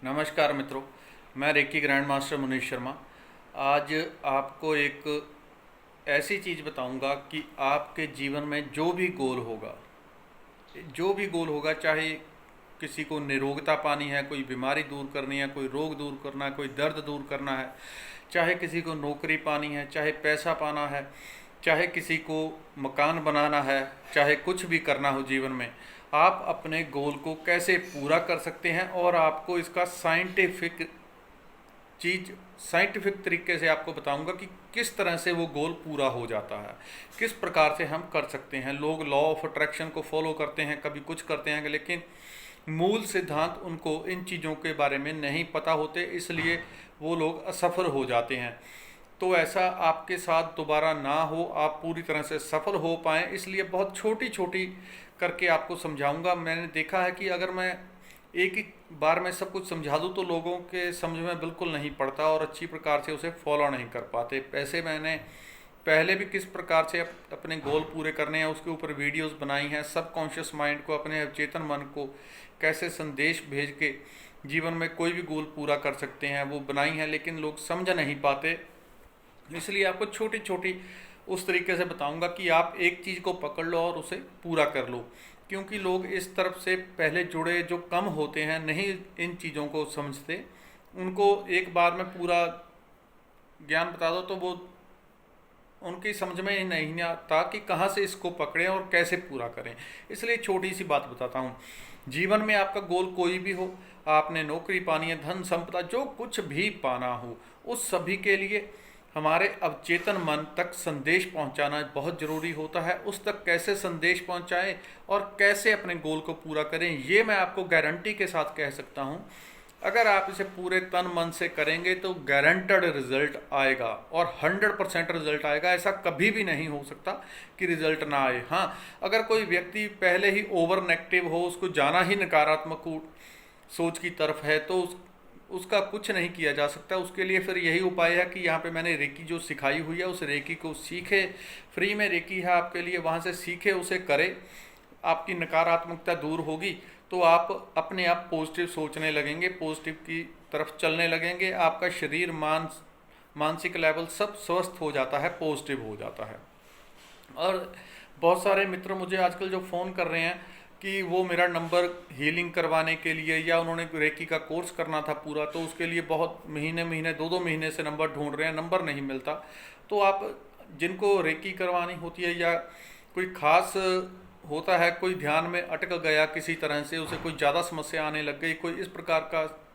नमस्कार मित्रों, मैं reiki grand master Munish Sharma. आज आपको एक ऐसी चीज़ बताऊंगा कि आपके जीवन में जो भी गोल होगा, चाहे किसी को निरोगता पानी है, कोई बीमारी दूर करनी है, कोई रोग दूर करना है, कोई दर्द दूर करना है, चाहे किसी को नौकरी पानी है, चाहे पैसा पाना है, चाहे किसी को मकान बनाना है, चाहे कुछ भी करना हो जीवन में, आप अपने गोल को कैसे पूरा कर सकते हैं। और आपको इसका साइंटिफिक तरीके से आपको बताऊंगा कि किस तरह से वो गोल पूरा हो जाता है, किस प्रकार से हम कर सकते हैं। लोग लॉ ऑफ अट्रैक्शन को फॉलो करते हैं, कभी कुछ करते हैं, लेकिन मूल सिद्धांत उनको इन चीज़ों के बारे में नहीं पता होते, इसलिए वो लोग असफल हो जाते हैं। तो ऐसा आपके साथ दोबारा ना हो, आप पूरी तरह से सफल हो पाएँ, इसलिए बहुत छोटी छोटी करके आपको समझाऊंगा। मैंने देखा है कि अगर मैं एक ही बार में सब कुछ समझा दूँ तो लोगों के समझ में बिल्कुल नहीं पड़ता और अच्छी प्रकार से उसे फॉलो नहीं कर पाते। पैसे मैंने पहले भी किस प्रकार से अपने गोल पूरे करने हैं उसके ऊपर वीडियोस बनाई हैं। सबकॉन्शियस माइंड को, अपने अवचेतन मन को कैसे संदेश भेज के जीवन में कोई भी गोल पूरा कर सकते हैं वो बनाई हैं, लेकिन लोग समझ नहीं पाते। इसलिए आपको छोटी छोटी उस तरीके से बताऊंगा कि आप एक चीज़ को पकड़ लो और उसे पूरा कर लो। क्योंकि लोग इस तरफ से पहले जुड़े जो कम होते हैं, नहीं इन चीज़ों को समझते, उनको एक बार में पूरा ज्ञान बता दो तो वो उनकी समझ में ही नहीं आता कि कहाँ से इसको पकड़ें और कैसे पूरा करें। इसलिए छोटी सी बात बताता हूँ। जीवन में आपका गोल कोई भी हो, आपने नौकरी पानी है, धन संपदा, जो कुछ भी पाना हो, उस सभी के लिए हमारे अवचेतन मन तक संदेश पहुंचाना बहुत ज़रूरी होता है। उस तक कैसे संदेश पहुंचाएं और कैसे अपने गोल को पूरा करें, ये मैं आपको गारंटी के साथ कह सकता हूं। अगर आप इसे पूरे तन मन से करेंगे तो गारंटेड रिजल्ट आएगा और 100% रिजल्ट आएगा। ऐसा कभी भी नहीं हो सकता कि रिजल्ट ना आए। हाँ, अगर कोई व्यक्ति पहले ही ओवर नेगेटिव हो, उसको जाना ही नकारात्मक सोच की तरफ है, तो उसका कुछ नहीं किया जा सकता। उसके लिए फिर यही उपाय है कि यहाँ पे मैंने रेकी जो सिखाई हुई है उस रेकी को सीखे। फ्री में रेकी है आपके लिए, वहाँ से सीखे, उसे करें। आपकी नकारात्मकता दूर होगी तो आप अपने आप पॉजिटिव सोचने लगेंगे, पॉजिटिव की तरफ चलने लगेंगे। आपका शरीर, मानसिक लेवल सब स्वस्थ हो जाता है, पॉजिटिव हो जाता है। और बहुत सारे मित्र मुझे आजकल जो फ़ोन कर रहे हैं कि वो मेरा नंबर हीलिंग करवाने के लिए, या उन्होंने रेकी का कोर्स करना था पूरा, तो उसके लिए बहुत महीने महीने 2-2 महीने से नंबर ढूंढ रहे हैं, नंबर नहीं मिलता। तो आप जिनको रेकी करवानी होती है या कोई खास होता है, कोई ध्यान में अटक गया किसी तरह से, उसे कोई ज़्यादा समस्या आने लग गई, कोई इस प्रकार का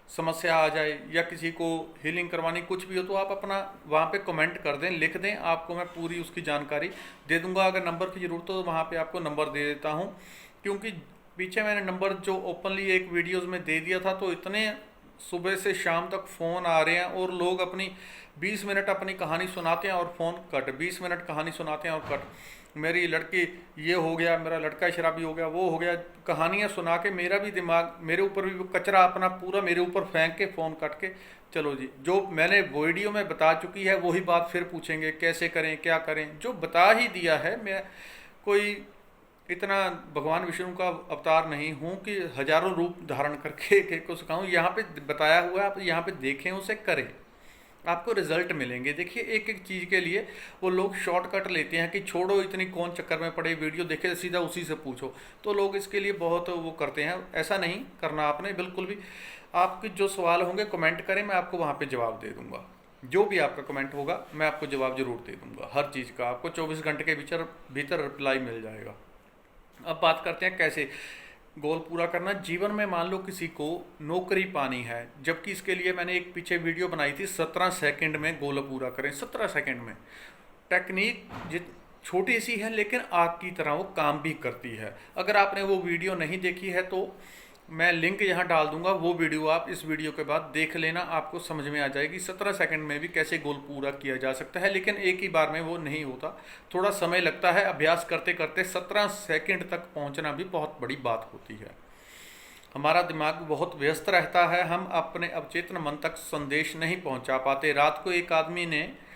समस्या आ जाए, या किसी को हीलिंग करवानी, कुछ भी हो, तो आप अपना वहाँ पे कमेंट कर दें, लिख दें, आपको मैं पूरी उसकी जानकारी दे दूंगा। अगर नंबर की ज़रूरत हो तो वहाँ पे आपको नंबर दे देता हूँ। क्योंकि पीछे मैंने नंबर जो ओपनली एक वीडियोस में दे दिया था, तो इतने सुबह से शाम तक फ़ोन आ रहे हैं और लोग अपनी 20 मिनट अपनी कहानी सुनाते हैं और फ़ोन कट, 20 मिनट कहानी सुनाते हैं और कट। मेरी लड़की ये हो गया, मेरा लड़का शराबी हो गया, वो हो गया, कहानियाँ सुना के मेरा भी दिमाग, मेरे ऊपर भी वो कचरा अपना पूरा मेरे ऊपर फेंक के फ़ोन काट के चलो जी, जो मैंने वीडियो में बता चुकी है वही बात फिर पूछेंगे, कैसे करें, क्या करें। जो बता ही दिया है, मैं कोई इतना भगवान विष्णु का अवतार नहीं हूँ कि हजारों रूप धारण करके एक को सिखाऊँ। यहाँ पे बताया हुआ है, आप यहाँ पे देखें, उसे करें, आपको रिजल्ट मिलेंगे। देखिए, एक एक चीज़ के लिए वो लोग शॉर्टकट लेते हैं कि छोड़ो, इतनी कौन चक्कर में पड़े, वीडियो देखे सीधा उसी से पूछो। तो लोग इसके लिए बहुत वो करते हैं, ऐसा नहीं करना आपने बिल्कुल भी। आपके जो सवाल होंगे कमेंट करें, मैं आपको वहाँ पे जवाब दे दूँगा। जो भी आपका कमेंट होगा मैं आपको जवाब जरूर दे दूँगा। हर चीज़ का आपको 24 घंटे के भीतर रिप्लाई मिल जाएगा। अब बात करते हैं कैसे गोल पूरा करना। जीवन में मान लो किसी को नौकरी पानी है, जबकि इसके लिए मैंने एक पीछे वीडियो बनाई थी, 17 सेकंड में गोल पूरा करें। 17 सेकंड में टेक्निक जित छोटी सी है लेकिन आग की तरह वो काम भी करती है। अगर आपने वो वीडियो नहीं देखी है तो मैं लिंक यहाँ डाल दूंगा, वो वीडियो आप इस वीडियो के बाद देख लेना, आपको समझ में आ जाएगी 17 सेकंड में भी कैसे गोल पूरा किया जा सकता है। लेकिन एक ही बार में वो नहीं होता, थोड़ा समय लगता है। अभ्यास करते करते 17 सेकंड तक पहुँचना भी बहुत बड़ी बात होती है। हमारा दिमाग बहुत व्यस्त रहता है, हम अपने अवचेतन मन तक संदेश नहीं पहुंचा पाते। रात को एक आदमी ने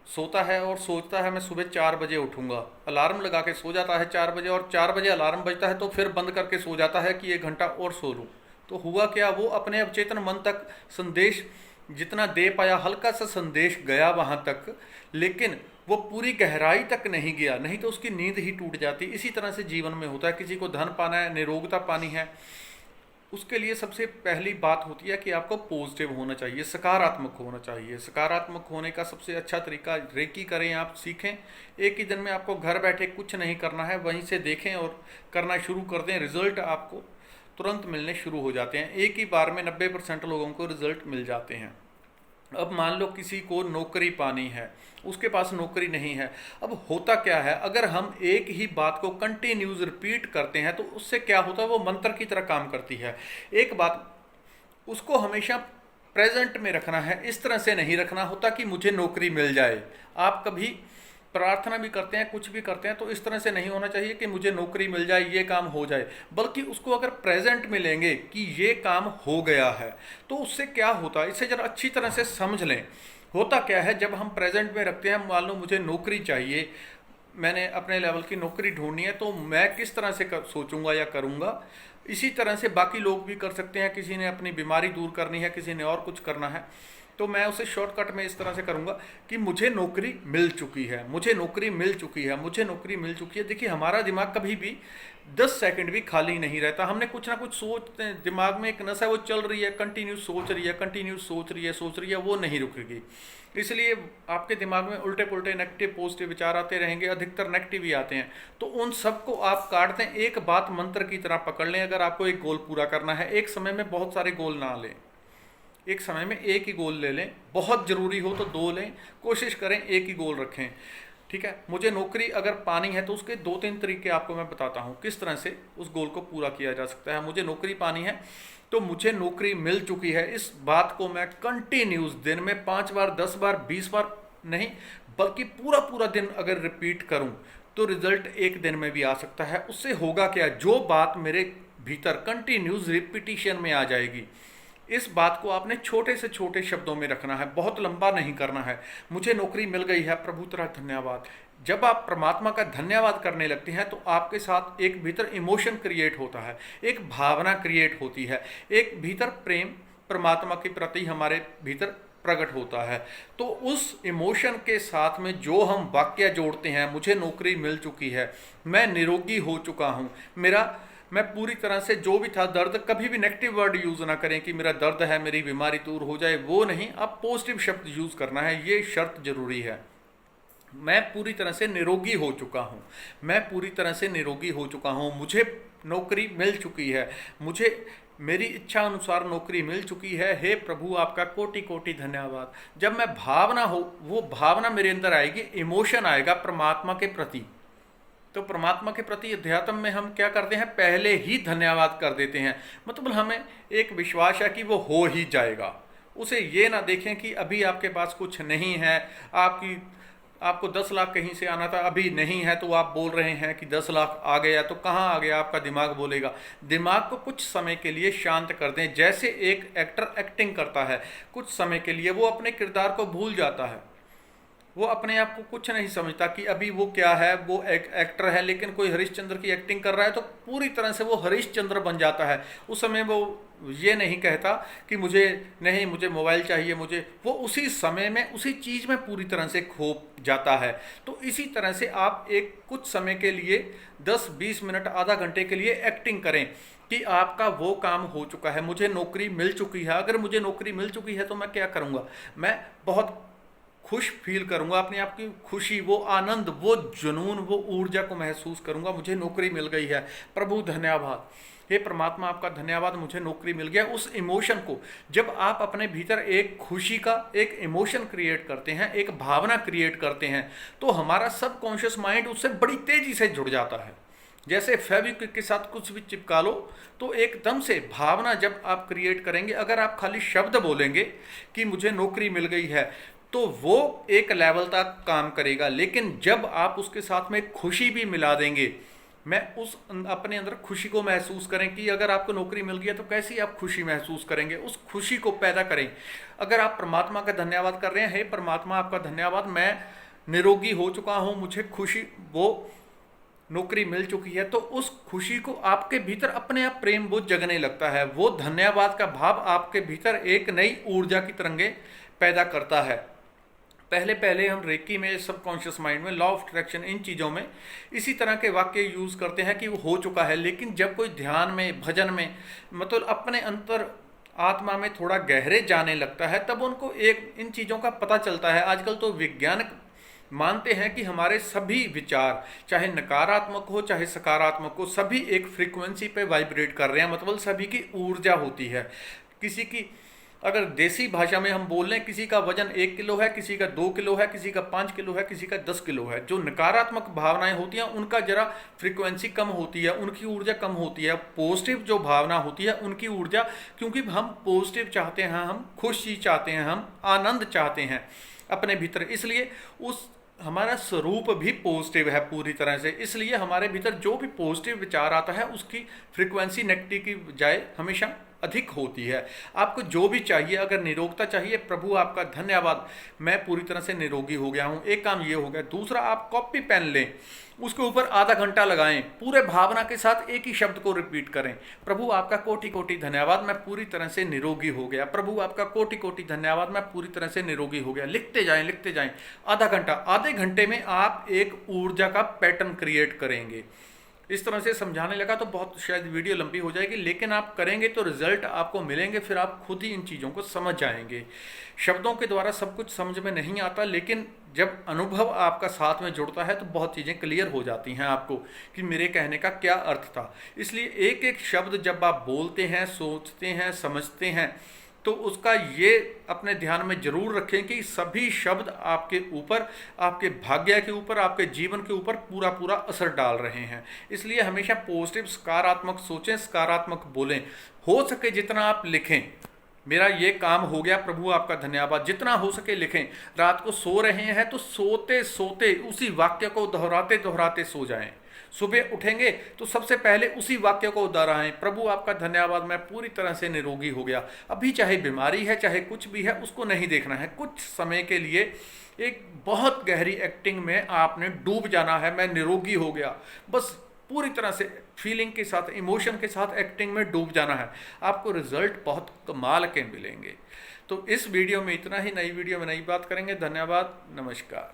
सोता है और सोचता है मैं सुबह 4 बजे उठूंगा, अलार्म लगा के सो जाता है 4 बजे, और 4 बजे अलार्म बजता है तो फिर बंद करके सो जाता है कि 1 घंटा और सो लूँ। तो हुआ क्या, वो अपने अवचेतन मन तक संदेश जितना दे पाया, हल्का सा संदेश गया वहां तक, लेकिन वो पूरी गहराई तक नहीं गया, नहीं तो उसकी नींद ही टूट जाती। इसी तरह से जीवन में होता है, किसी को धन पाना है, निरोगता पानी है, उसके लिए सबसे पहली बात होती है कि आपको पॉजिटिव होना चाहिए, सकारात्मक होना चाहिए। सकारात्मक होने का सबसे अच्छा तरीका रेकी करें, आप सीखें। एक ही दिन में आपको घर बैठे कुछ नहीं करना है, वहीं से देखें और करना शुरू कर दें, रिजल्ट आपको तुरंत मिलने शुरू हो जाते हैं। एक ही बार में 90% लोगों को रिजल्ट मिल जाते हैं। अब मान लो किसी को नौकरी पानी है, उसके पास नौकरी नहीं है। अब होता क्या है, अगर हम एक ही बात को कंटिन्यूज रिपीट करते हैं तो उससे क्या होता है, वो मंत्र की तरह काम करती है। एक बात उसको हमेशा प्रेजेंट में रखना है, इस तरह से नहीं रखना होता कि मुझे नौकरी मिल जाए। आप कभी प्रार्थना भी करते हैं, कुछ भी करते हैं, तो इस तरह से नहीं होना चाहिए कि मुझे नौकरी मिल जाए, ये काम हो जाए, बल्कि उसको अगर प्रेजेंट में लेंगे कि ये काम हो गया है, तो उससे क्या होता है, इसे जरा अच्छी तरह से समझ लें। होता क्या है, जब हम प्रेजेंट में रखते हैं, मान लो मुझे नौकरी चाहिए, मैंने अपने लेवल की नौकरी ढूंढनी है, तो मैं किस तरह से सोचूंगा या करूंगा। इसी तरह से बाकी लोग भी कर सकते हैं। किसी ने अपनी बीमारी दूर करनी है, किसी ने और कुछ करना है, तो मैं उसे शॉर्टकट में इस तरह से करूंगा कि मुझे नौकरी मिल चुकी है, मुझे नौकरी मिल चुकी है, मुझे नौकरी मिल चुकी है। देखिए, हमारा दिमाग कभी भी 10 सेकंड भी खाली नहीं रहता। हमने कुछ ना कुछ सोचते हैं, दिमाग में एक नशा वो चल रही है, कंटिन्यू सोच रही है, कंटिन्यू सोच रही है, सोच रही है, वो नहीं रुकेगी। इसलिए आपके दिमाग में उल्टे पुल्टे नेगेटिव पॉजिटिव विचार आते रहेंगे, अधिकतर नेगेटिव ही आते हैं। तो उन सबको आप काट दें, एक बात मंत्र की तरह पकड़ लें। अगर आपको एक गोल पूरा करना है, एक समय में बहुत सारे गोल ना लें, एक समय में एक ही गोल ले लें। बहुत ज़रूरी हो तो 2 लें, कोशिश करें एक ही गोल रखें, ठीक है। मुझे नौकरी अगर पानी है तो उसके 2-3 तरीके आपको मैं बताता हूँ किस तरह से उस गोल को पूरा किया जा सकता है। मुझे नौकरी पानी है तो मुझे नौकरी मिल चुकी है, इस बात को मैं कंटिन्यूस दिन में 5 बार, 10 बार, 20 बार नहीं, बल्कि पूरा पूरा दिन अगर रिपीट करूं तो रिजल्ट एक दिन में भी आ सकता है। उससे होगा क्या, जो बात मेरे भीतर कंटिन्यूस रिपीटिशन में आ जाएगी, इस बात को आपने छोटे से छोटे शब्दों में रखना है, बहुत लंबा नहीं करना है। मुझे नौकरी मिल गई है, प्रभु तेरा धन्यवाद। जब आप परमात्मा का धन्यवाद करने लगते हैं तो आपके साथ एक भीतर इमोशन क्रिएट होता है, एक भावना क्रिएट होती है, एक भीतर प्रेम परमात्मा के प्रति हमारे भीतर प्रकट होता है। तो उस इमोशन के साथ में जो हम वाक्य जोड़ते हैं, मुझे नौकरी मिल चुकी है, मैं निरोगी हो चुका हूँ, मैं पूरी तरह से जो भी था दर्द, कभी भी नेगेटिव वर्ड यूज ना करें कि मेरा दर्द है, मेरी बीमारी दूर हो जाए, वो नहीं, अब पॉजिटिव शब्द यूज करना है, ये शर्त जरूरी है। मैं पूरी तरह से निरोगी हो चुका हूँ, मैं पूरी तरह से निरोगी हो चुका हूँ, मुझे नौकरी मिल चुकी है, मुझे मेरी इच्छा अनुसार नौकरी मिल चुकी है, हे प्रभु आपका कोटि कोटि धन्यवाद। जब मैं भावना हो, वो भावना मेरे अंदर आएगी, इमोशन आएगा परमात्मा के प्रति। तो परमात्मा के प्रति अध्यात्म में हम क्या करते हैं, पहले ही धन्यवाद कर देते हैं। मतलब हमें एक विश्वास है कि वो हो ही जाएगा। उसे ये ना देखें कि अभी आपके पास कुछ नहीं है, आपको 10 लाख कहीं से आना था, अभी नहीं है, तो आप बोल रहे हैं कि 10 लाख आ गया, तो कहाँ आ गया, आपका दिमाग बोलेगा। दिमाग को कुछ समय के लिए शांत कर दें। जैसे एक एक्टर एक्टिंग करता है, कुछ समय के लिए वो अपने किरदार को भूल जाता है, वो अपने आप को कुछ नहीं समझता कि अभी वो क्या है, वो एक एक्टर है। लेकिन कोई हरिश्चंद्र की एक्टिंग कर रहा है तो पूरी तरह से वो हरिश्चंद्र बन जाता है। उस समय वो ये नहीं कहता कि मुझे मोबाइल चाहिए, वो उसी समय में उसी चीज़ में पूरी तरह से खो जाता है। तो इसी तरह से आप एक कुछ समय के लिए 10-20 मिनट, आधा घंटे के लिए एक्टिंग करें कि आपका वो काम हो चुका है, मुझे नौकरी मिल चुकी है। अगर मुझे नौकरी मिल चुकी है तो मैं क्या करूँगा, मैं बहुत खुश फील करूंगा, अपने आप की खुशी, वो आनंद, वो जुनून, वो ऊर्जा को महसूस करूंगा। मुझे नौकरी मिल गई है, प्रभु धन्यवाद, हे परमात्मा आपका धन्यवाद, मुझे नौकरी मिल गया। उस इमोशन को जब आप अपने भीतर एक खुशी का एक इमोशन क्रिएट करते हैं, एक भावना क्रिएट करते हैं, तो हमारा सबकॉन्शियस माइंड उससे बड़ी तेजी से जुड़ जाता है। जैसे फेविक्विक के साथ कुछ भी चिपका लो तो एकदम से भावना जब आप क्रिएट करेंगे, अगर आप खाली शब्द बोलेंगे कि मुझे नौकरी मिल गई है, तो वो एक लेवल तक काम करेगा। लेकिन जब आप उसके साथ में खुशी भी मिला देंगे, मैं उस अपने अंदर खुशी को महसूस करें कि अगर आपको नौकरी मिल गई है तो कैसी आप खुशी महसूस करेंगे, उस खुशी को पैदा करें। अगर आप परमात्मा का धन्यवाद कर रहे हैं, हे परमात्मा आपका धन्यवाद, मैं निरोगी हो चुका हूँ, मुझे खुशी, वो नौकरी मिल चुकी है, तो उस खुशी को आपके भीतर अपने आप प्रेम बोध जगने लगता है। वो धन्यवाद का भाव आपके भीतर एक नई ऊर्जा की तरंगे पैदा करता है। पहले पहले हम रेकी में, सबकॉन्शियस माइंड में, लॉ ऑफ अट्रैक्शन, इन चीज़ों में इसी तरह के वाक्य यूज़ करते हैं कि वो हो चुका है। लेकिन जब कोई ध्यान में, भजन में, मतलब अपने अंतर आत्मा में थोड़ा गहरे जाने लगता है, तब उनको एक इन चीज़ों का पता चलता है। आजकल तो वैज्ञानिक मानते हैं कि हमारे सभी विचार, चाहे नकारात्मक हो चाहे सकारात्मक हो, सभी एक फ्रीक्वेंसी पे वाइब्रेट कर रहे हैं, मतलब सभी की ऊर्जा होती है। किसी की, अगर देसी भाषा में हम बोल लें, किसी का वजन 1 किलो है, किसी का 2 किलो है, किसी का 5 किलो है, किसी का 10 किलो है। जो नकारात्मक भावनाएं होती हैं उनका जरा फ्रीक्वेंसी कम होती है, उनकी ऊर्जा कम होती है। पॉजिटिव जो भावना होती है उनकी ऊर्जा, क्योंकि हम पॉजिटिव चाहते हैं, हम खुशी चाहते हैं, हम आनंद चाहते हैं अपने भीतर, इसलिए उस हमारा स्वरूप भी पॉजिटिव है पूरी तरह से। इसलिए हमारे भीतर जो भी पॉजिटिव विचार आता है उसकी फ्रीक्वेंसी नेगेटिव की बजाय हमेशा अधिक होती है। आपको जो भी चाहिए, अगर निरोगता चाहिए, प्रभु आपका धन्यवाद, मैं पूरी तरह से निरोगी हो गया हूँ, एक काम ये हो गया। दूसरा, आप कॉपी पेन लें, उसके ऊपर आधा घंटा लगाएं, पूरे भावना के साथ एक ही शब्द को रिपीट करें, प्रभु आपका कोटि कोटि धन्यवाद, मैं पूरी तरह से निरोगी हो गया। प्रभु आपका कोटि कोटि धन्यवाद, मैं पूरी तरह से निरोगी हो गया। लिखते जाएं, लिखते जाएं, आधा घंटा। आधे घंटे में आप एक ऊर्जा का पैटर्न क्रिएट करेंगे। इस तरह से समझाने लगा तो बहुत शायद वीडियो लंबी हो जाएगी, लेकिन आप करेंगे तो रिजल्ट आपको मिलेंगे, फिर आप खुद ही इन चीज़ों को समझ जाएंगे। शब्दों के द्वारा सब कुछ समझ में नहीं आता, लेकिन जब अनुभव आपका साथ में जुड़ता है तो बहुत चीज़ें क्लियर हो जाती हैं आपको कि मेरे कहने का क्या अर्थ था। इसलिए एक एक शब्द जब आप बोलते हैं, सोचते हैं, समझते हैं, तो उसका ये अपने ध्यान में जरूर रखें कि सभी शब्द आपके ऊपर, आपके भाग्य के ऊपर, आपके जीवन के ऊपर पूरा पूरा असर डाल रहे हैं। इसलिए हमेशा पॉजिटिव, सकारात्मक सोचें, सकारात्मक बोलें। हो सके जितना आप लिखें, मेरा ये काम हो गया, प्रभु आपका धन्यवाद, जितना हो सके लिखें। रात को सो रहे हैं तो सोते सोते उसी वाक्य को दोहराते दोहराते सो जाएं। सुबह उठेंगे तो सबसे पहले उसी वाक्य को दोहराएं, प्रभु आपका धन्यवाद, मैं पूरी तरह से निरोगी हो गया। अभी चाहे बीमारी है, चाहे कुछ भी है, उसको नहीं देखना है। कुछ समय के लिए एक बहुत गहरी एक्टिंग में आपने डूब जाना है, मैं निरोगी हो गया, बस पूरी तरह से फीलिंग के साथ, इमोशन के साथ एक्टिंग में डूब जाना है। आपको रिजल्ट बहुत कमाल के मिलेंगे। तो इस वीडियो में इतना ही, नई वीडियो में नई बात करेंगे। धन्यवाद, नमस्कार।